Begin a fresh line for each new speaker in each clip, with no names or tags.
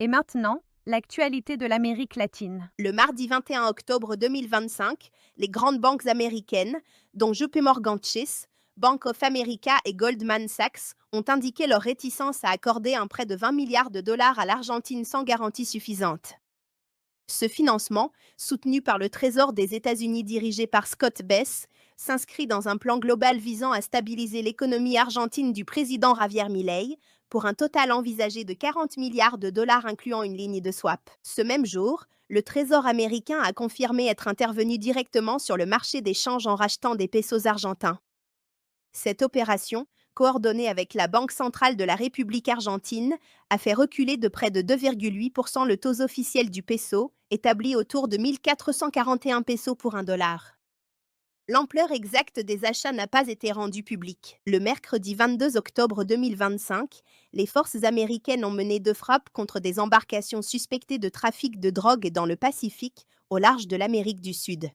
Et maintenant, l'actualité de l'Amérique latine.
Le mardi 21 octobre 2025, les grandes banques américaines, dont JP Morgan Chase, Bank of America et Goldman Sachs, ont indiqué leur réticence à accorder un prêt de 20 milliards de dollars à l'Argentine sans garantie suffisante. Ce financement, soutenu par le Trésor des États-Unis dirigé par Scott Bess, s'inscrit dans un plan global visant à stabiliser l'économie argentine du président Javier Milei, pour un total envisagé de 40 milliards de dollars incluant une ligne de swap. Ce même jour, le Trésor américain a confirmé être intervenu directement sur le marché des changes en rachetant des pesos argentins. Cette opération, coordonnée avec la Banque centrale de la République argentine, a fait reculer de près de 2,8% le taux officiel du peso, établi autour de 1441 pesos pour un dollar. L'ampleur exacte des achats n'a pas été rendue publique. Le mercredi 22 octobre 2025, les forces américaines ont mené 2 frappes contre des embarcations suspectées de trafic de drogue dans le Pacifique, au large de l'Amérique du Sud.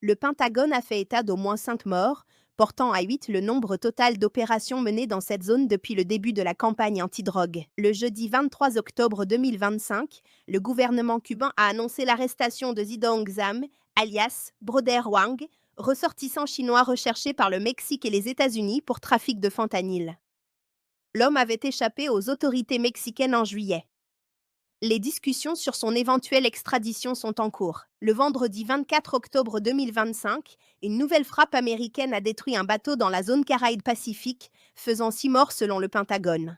Le Pentagone a fait état d'au moins 5 morts, portant à 8 le nombre total d'opérations menées dans cette zone depuis le début de la campagne antidrogue. Le jeudi 23 octobre 2025, le gouvernement cubain a annoncé l'arrestation de Zidong Zam, alias Broder Wang, ressortissant chinois recherché par le Mexique et les États-Unis pour trafic de fentanyl. L'homme avait échappé aux autorités mexicaines en juillet. Les discussions sur son éventuelle extradition sont en cours. Le vendredi 24 octobre 2025, une nouvelle frappe américaine a détruit un bateau dans la zone Caraïbe-Pacifique, faisant 6 morts selon le Pentagone.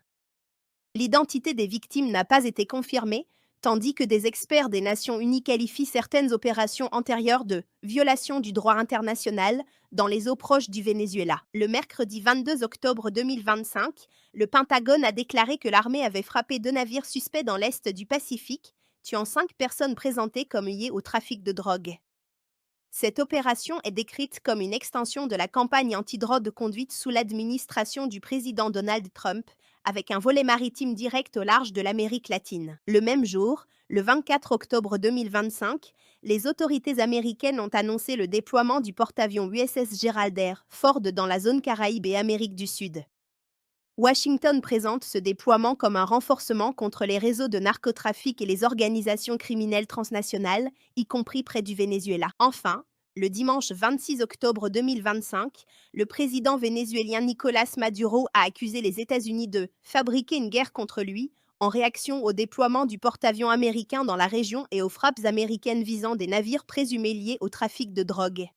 L'identité des victimes n'a pas été confirmée, tandis que des experts des Nations Unies qualifient certaines opérations antérieures de violation du droit international dans les eaux proches du Venezuela. Le mercredi 22 octobre 2025, le Pentagone a déclaré que l'armée avait frappé 2 navires suspects dans l'est du Pacifique, tuant 5 personnes présentées comme liées au trafic de drogue. Cette opération est décrite comme une extension de la campagne antidrogue conduite sous l'administration du président Donald Trump, avec un volet maritime direct au large de l'Amérique latine. Le même jour, le 24 octobre 2025, les autorités américaines ont annoncé le déploiement du porte-avions USS Gerald R. Ford dans la zone Caraïbe et Amérique du Sud. Washington présente ce déploiement comme un renforcement contre les réseaux de narcotrafic et les organisations criminelles transnationales, y compris près du Venezuela. Enfin, le dimanche 26 octobre 2025, le président vénézuélien Nicolás Maduro a accusé les États-Unis de fabriquer une guerre contre lui en réaction au déploiement du porte-avions américain dans la région et aux frappes américaines visant des navires présumés liés au trafic de drogue.